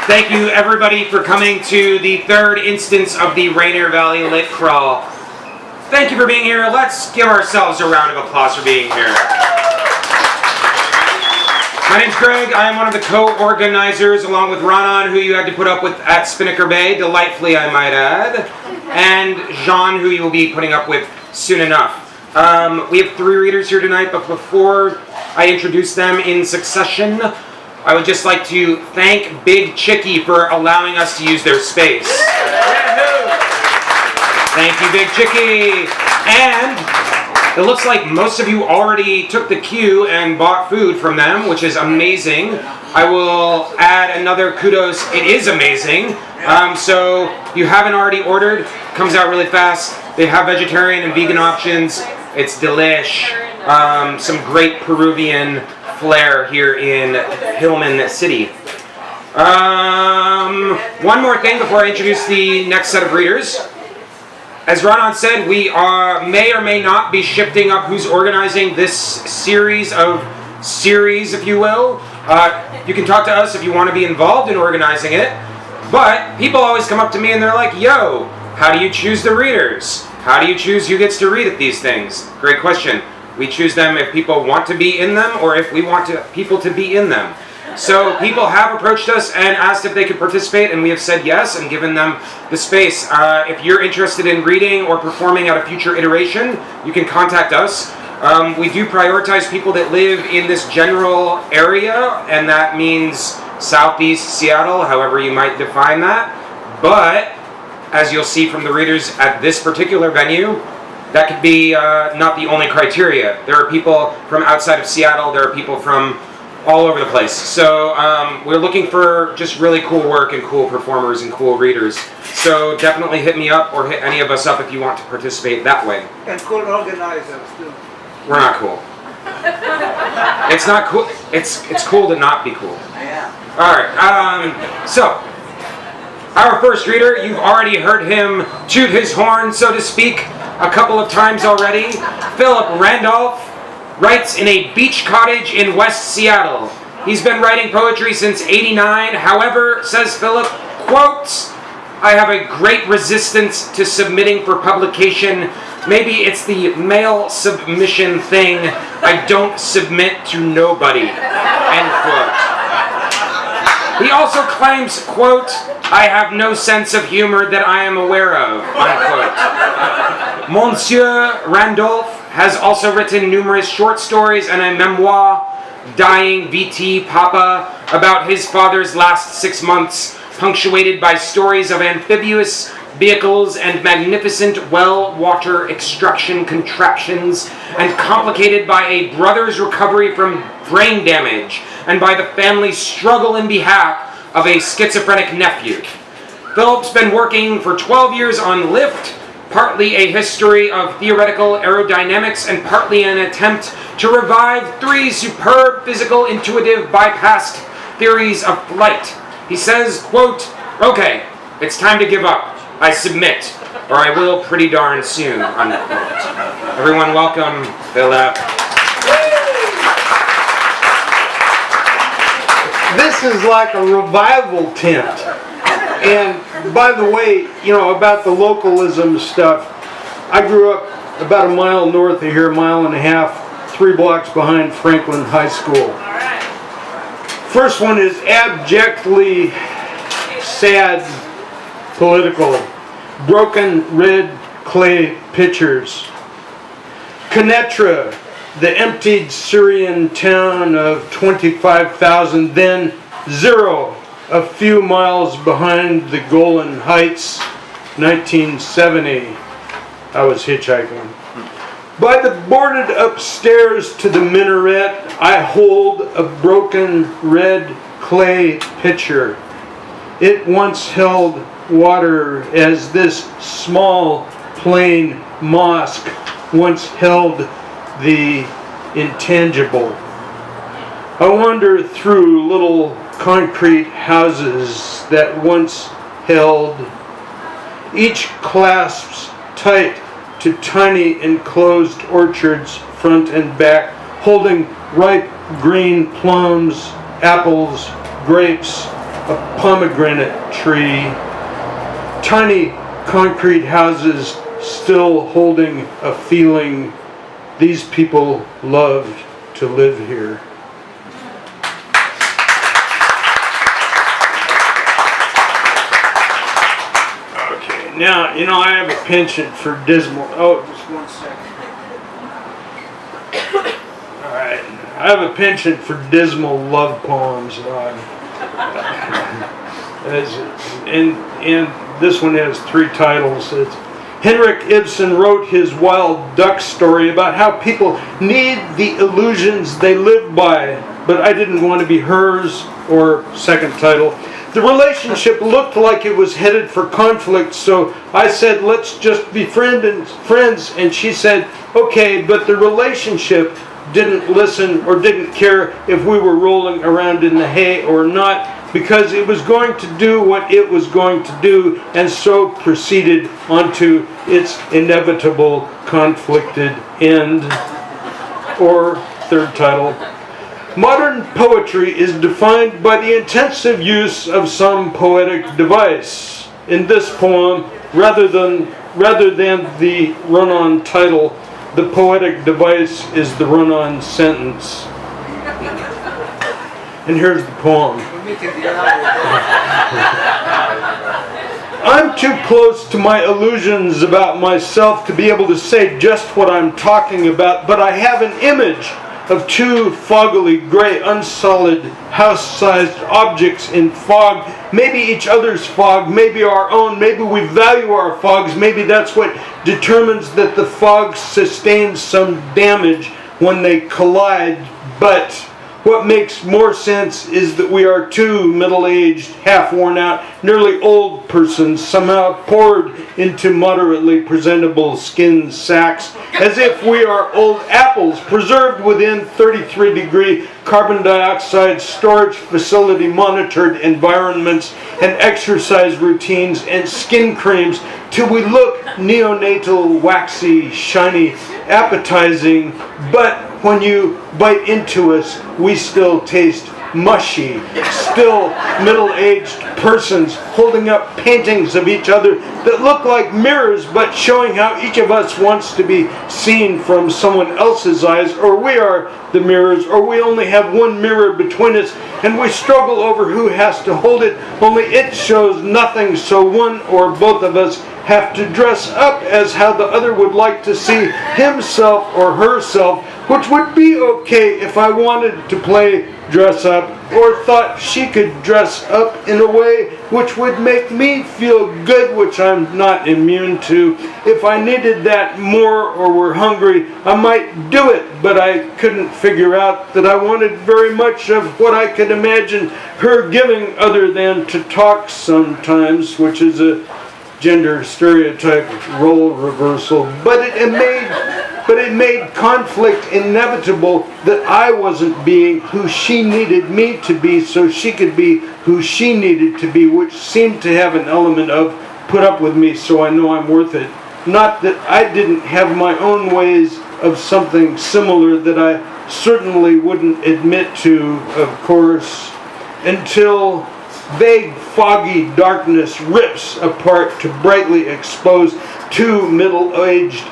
Thank you, everybody, for coming to the third instance of the Rainier Valley Lit Crawl. Thank you for being here. Let's give ourselves a round of applause for being here. My name's Greg. I am one of the co-organizers, along with Ronan, who you had to put up with at Spinnaker Bay, delightfully, I might add, and Jean, who you will be putting up with soon enough. We have 3 readers here tonight, but before I introduce them in succession, I would just like to thank Big Chicky for allowing us to use their space. Thank you, Big Chicky. And it looks like most of you already took the queue and bought food from them, which is amazing. I will add another kudos. It is amazing. So if you haven't already ordered, comes out really fast. They have vegetarian and vegan options. It's delish. Some great Peruvian flair here in Hillman City. One more thing before I introduce the next set of readers. As Ronan said, we may or may not be shifting up who's organizing this series, if you will. You can talk to us if you want to be involved in organizing it. But people always come up to me and they're like, yo, how do you choose the readers? How do you choose who gets to read at these things? Great question. We choose them if people want to be in them or if we want people to be in them. So people have approached us and asked if they could participate, and we have said yes and given them the space. If you're interested in reading or performing at a future iteration, you can contact us. We do prioritize people that live in this general area, and that means Southeast Seattle, however you might define that. But, as you'll see from the readers at this particular venue, that could be not the only criteria. There are people from outside of Seattle, there are people from all over the place. So we're looking for just really cool work and cool performers and cool readers. So definitely hit me up or hit any of us up if you want to participate that way. And cool organizers too. We're not cool. It's not cool. It's cool to not be cool. Yeah. Alright, so our first reader, you've already heard him toot his horn, so to speak, a couple of times already. Philip Randolph writes in a beach cottage in West Seattle. He's been writing poetry since '89. However, says Philip, quotes, I have a great resistance to submitting for publication. Maybe it's the male submission thing. I don't submit to nobody. End quote. He also claims, quote, I have no sense of humor that I am aware of, unquote. Monsieur Randolph has also written numerous short stories and a memoir, Dying VT Papa, about his father's last 6 months, punctuated by stories of amphibious vehicles and magnificent well-water extraction contraptions, and complicated by a brother's recovery from brain damage, and by the family's struggle in behalf of a schizophrenic nephew. Philip's been working for 12 years on Lift, partly a history of theoretical aerodynamics and partly an attempt to revive 3 superb physical intuitive bypassed theories of flight. He says, quote, okay, it's time to give up. I submit, or I will pretty darn soon, unquote. Everyone welcome Philip. This is like a revival tent. And by the way, about the localism stuff, I grew up about a mile north of here, 1.5 miles, 3 blocks behind Franklin High School. First one is abjectly sad political. Broken red clay pitchers. Quneitra, the emptied Syrian town of 25,000, then zero a few miles behind the Golan Heights, 1970. I was hitchhiking. By the boarded upstairs to the minaret, I hold a broken red clay pitcher. It once held water as this small plain mosque once held the intangible. I wander through little concrete houses that once held. Each clasps tight to tiny enclosed orchards front and back, holding ripe green plums, apples, grapes, a pomegranate tree. Tiny concrete houses still holding a feeling. These people loved to live here. Okay, now, I have a penchant for dismal. Oh, just 1 second. All right, I have a penchant for dismal love poems. And this one has 3 titles. It's Henrik Ibsen wrote his Wild Duck story about how people need the illusions they live by, but I didn't want to be hers, or second title. The relationship looked like it was headed for conflict, so I said, let's just be friends, and she said, okay, but the relationship didn't listen or didn't care if we were rolling around in the hay or not, because it was going to do what it was going to do, and so proceeded onto its inevitable conflicted end. Or third title. Modern poetry is defined by the intensive use of some poetic device. In this poem, rather than the run-on title, the poetic device is the run-on sentence. And here's the poem. I'm too close to my illusions about myself to be able to say just what I'm talking about, but I have an image of 2 foggily gray, unsolid, house-sized objects in fog. Maybe each other's fog, maybe our own, maybe we value our fogs, maybe that's what determines that the fog sustains some damage when they collide, but what makes more sense is that we are 2 middle-aged, half-worn-out, nearly old persons somehow poured into moderately presentable skin sacks, as if we are old apples preserved within 33-degree carbon dioxide storage facility monitored environments and exercise routines and skin creams till we look neonatal, waxy, shiny, appetizing, but when you bite into us, we still taste mushy, still middle-aged persons holding up paintings of each other that look like mirrors, but showing how each of us wants to be seen from someone else's eyes, or we are the mirrors, or we only have one mirror between us, and we struggle over who has to hold it, only it shows nothing, so one or both of us have to dress up as how the other would like to see himself or herself, which would be okay if I wanted to play dress up, or thought she could dress up in a way which would make me feel good, which I'm not immune to. If I needed that more or were hungry, I might do it, but I couldn't figure out that I wanted very much of what I could imagine her giving other than to talk sometimes, which is a gender stereotype role reversal, but it made conflict inevitable that I wasn't being who she needed me to be so she could be who she needed to be, which seemed to have an element of put up with me so I know I'm worth it. Not that I didn't have my own ways of something similar that I certainly wouldn't admit to, of course, until vague, foggy darkness rips apart to brightly expose 2 middle-aged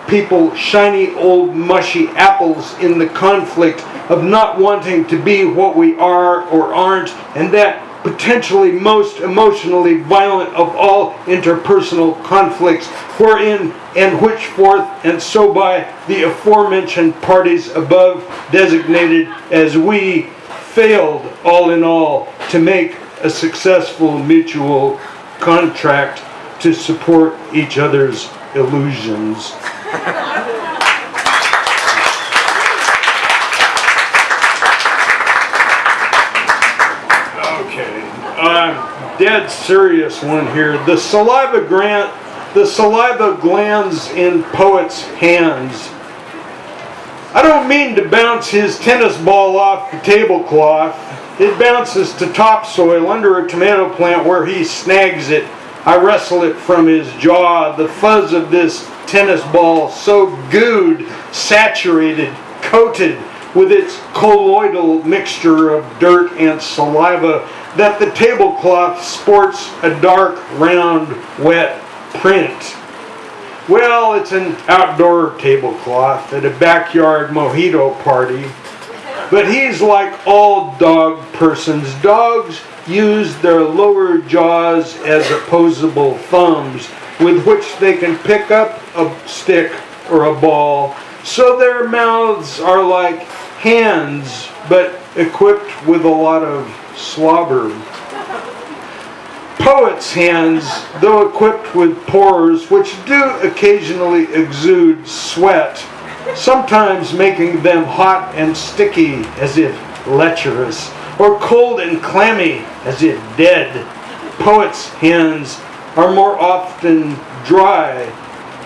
people, shiny old mushy apples in the conflict of not wanting to be what we are or aren't, and that potentially most emotionally violent of all interpersonal conflicts, wherein and which forth and so by the aforementioned parties above designated as we failed all in all to make a successful mutual contract to support each other's illusions. Okay, dead serious one here. The saliva glands in poets' hands. I don't mean to bounce his tennis ball off the tablecloth. It bounces to topsoil under a tomato plant where he snags it. I wrestle it from his jaw. The fuzz of this tennis ball, so gooed, saturated, coated with its colloidal mixture of dirt and saliva, that the tablecloth sports a dark, round, wet print. Well, it's an outdoor tablecloth at a backyard mojito party. But he's like all dog persons. Dogs use their lower jaws as opposable thumbs with which they can pick up a stick or a ball. So their mouths are like hands, but equipped with a lot of slobber. Poets' hands, though equipped with pores which do occasionally exude sweat, sometimes making them hot and sticky as if lecherous, or cold and clammy as if dead. Poets' hands are more often dry,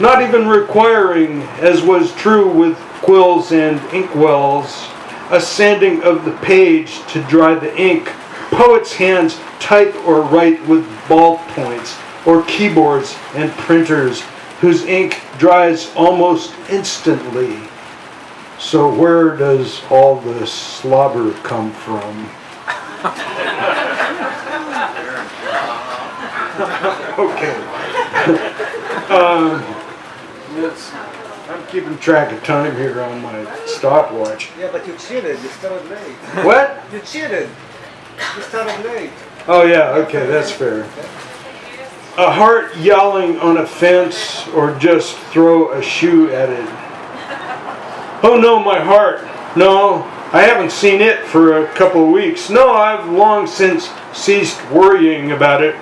not even requiring, as was true with quills and inkwells, a sanding of the page to dry the ink. Poets' hands type or write with ballpoints, or keyboards and printers whose ink dries almost instantly. So where does all the slobber come from? Okay. I'm keeping track of time here on my stopwatch. Yeah, but you cheated. You started late. What? You cheated. You started late. Oh yeah, okay, that's fair. A heart yowling on a fence, or just throw a shoe at it. Oh no, my heart. No, I haven't seen it for a couple of weeks. No, I've long since ceased worrying about it.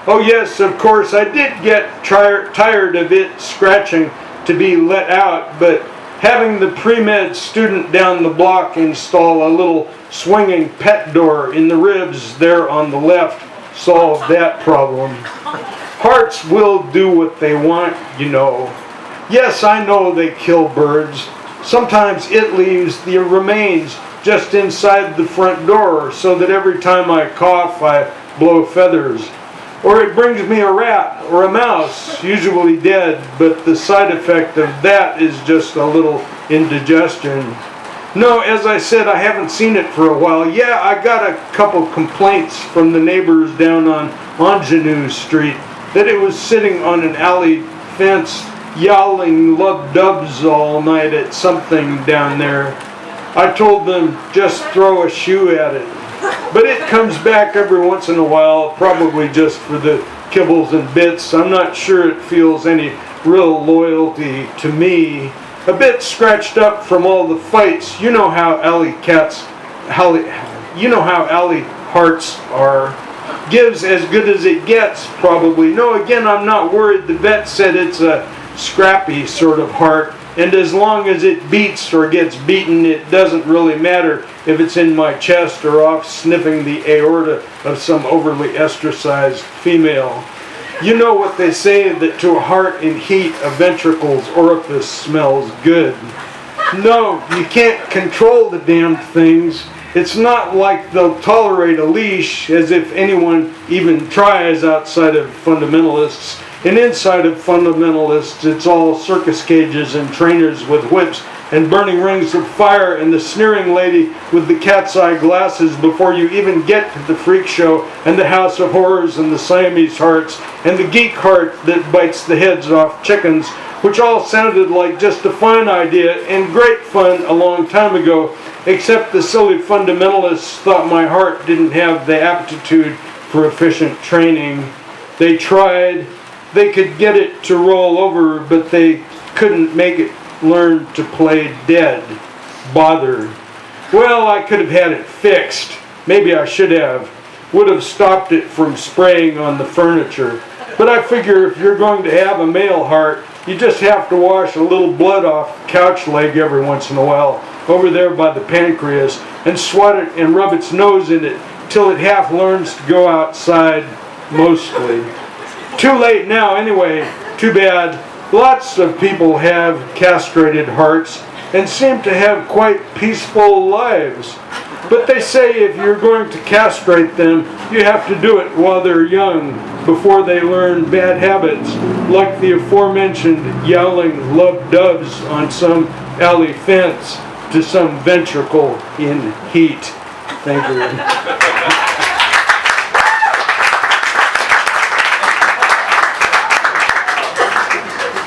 Oh yes, of course, I did get tired of it scratching to be let out, but having the pre-med student down the block install a little swinging pet door in the ribs there on the left solved that problem. Hearts will do what they want, you know. Yes, I know they kill birds. Sometimes it leaves the remains just inside the front door so that every time I cough I blow feathers. Or it brings me a rat or a mouse, usually dead, but the side effect of that is just a little indigestion. No, as I said, I haven't seen it for a while. Yeah, I got a couple complaints from the neighbors down on Ingenue Street that it was sitting on an alley fence yowling lub-dubs all night at something down there. I told them, just throw a shoe at it. But it comes back every once in a while, probably just for the kibbles and bits. I'm not sure it feels any real loyalty to me. A bit scratched up from all the fights. You know how alley hearts are. Gives as good as it gets, probably. No, again, I'm not worried. The vet said it's a scrappy sort of heart, and as long as it beats or gets beaten, it doesn't really matter if it's in my chest or off sniffing the aorta of some overly estracized female. You know what they say, that to a heart in heat, a ventricle's orifice smells good. No, you can't control the damned things. It's not like they'll tolerate a leash, as if anyone even tries outside of fundamentalists. And inside of fundamentalists, it's all circus cages and trainers with whips and burning rings of fire and the sneering lady with the cat's eye glasses before you even get to the freak show and the house of horrors and the Siamese hearts and the geek heart that bites the heads off chickens, which all sounded like just a fine idea and great fun a long time ago, except the silly fundamentalists thought my heart didn't have the aptitude for efficient training. They tried. They could get it to roll over, but they couldn't make it learn to play dead. Bother. Well, I could have had it fixed. Maybe I should have. Would have stopped it from spraying on the furniture. But I figure if you're going to have a male heart, you just have to wash a little blood off the couch leg every once in a while, over there by the pancreas, and swat it and rub its nose in it till it half learns to go outside, mostly. Too late now anyway, too bad. Lots of people have castrated hearts and seem to have quite peaceful lives. But they say if you're going to castrate them, you have to do it while they're young, before they learn bad habits, like the aforementioned yowling love doves on some alley fence to some ventricle in heat. Thank you.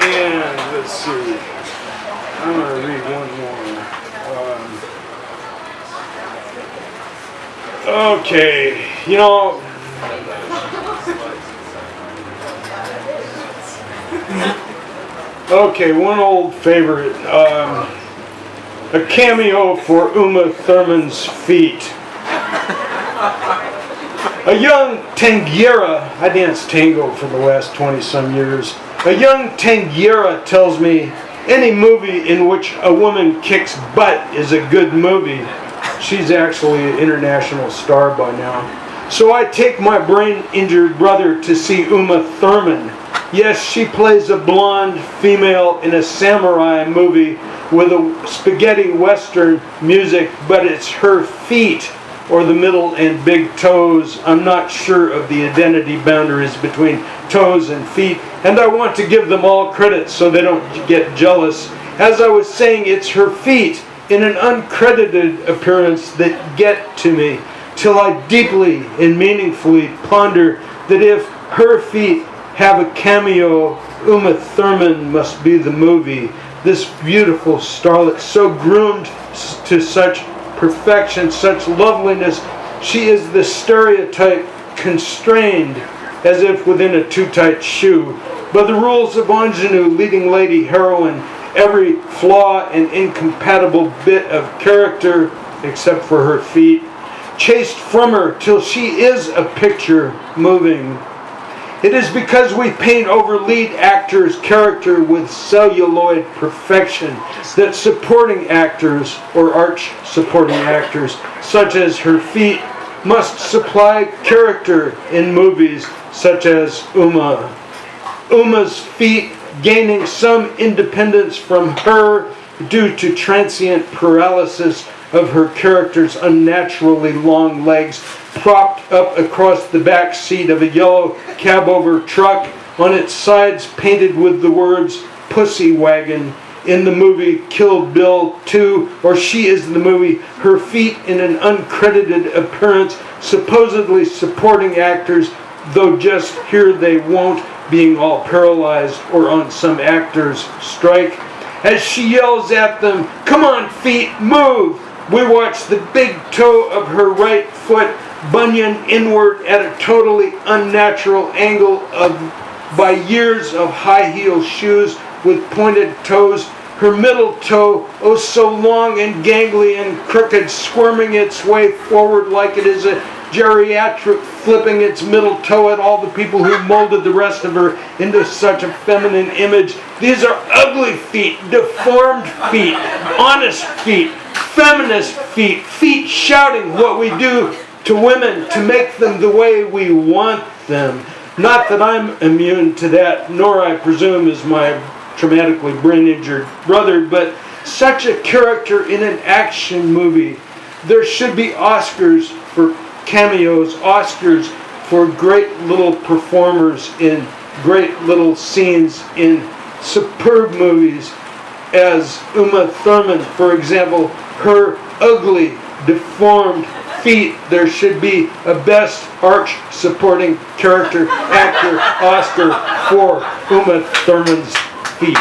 And let's see. I'm going to read one more. Okay, you know, okay, one old favorite, a cameo for Uma Thurman's feet. A young tanguera, I danced tango for the last 20-some years. A young tanguera tells me any movie in which a woman kicks butt is a good movie. She's actually an international star by now. So I take my brain-injured brother to see Uma Thurman. Yes, she plays a blonde female in a samurai movie with a spaghetti western music, but it's her feet, or the middle and big toes. I'm not sure of the identity boundaries between toes and feet, and I want to give them all credit so they don't get jealous. As I was saying, it's her feet in an uncredited appearance that get to me, till I deeply and meaningfully ponder that if her feet have a cameo, Uma Thurman must be the movie. This beautiful starlet, so groomed to such perfection, such loveliness, she is the stereotype constrained as if within a too-tight shoe. By the rules of ingenue, leading lady heroine, every flaw and incompatible bit of character, except for her feet, chased from her till she is a picture moving. It is because we paint over lead actors' character with celluloid perfection that supporting actors, or arch supporting actors, such as her feet, must supply character in movies such as Uma. Uma's feet gaining some independence from her due to transient paralysis of her character's unnaturally long legs, propped up across the back seat of a yellow cab-over truck, on its sides painted with the words "Pussy Wagon" in the movie Kill Bill 2, or she is the movie, her feet in an uncredited appearance, supposedly supporting actors, though just here they won't, being all paralyzed or on some actor's strike. As she yells at them, "Come on, feet, move!" we watch the big toe of her right foot bunion inward at a totally unnatural angle by years of high heel shoes with pointed toes. Her middle toe, oh so long and gangly and crooked, squirming its way forward like it is a geriatric, flipping its middle toe at all the people who molded the rest of her into such a feminine image. These are ugly feet, deformed feet, honest feet, feminist feet, feet shouting what we do to women to make them the way we want them. Not that I'm immune to that, nor I presume is my traumatically brain-injured brother, but such a character in an action movie. There should be Oscars for cameos, Oscars for great little performers in great little scenes in superb movies, as Uma Thurman, for example, her ugly, deformed feet. There should be a Best Arch Supporting Character Actor Oscar for Uma Thurman's feet.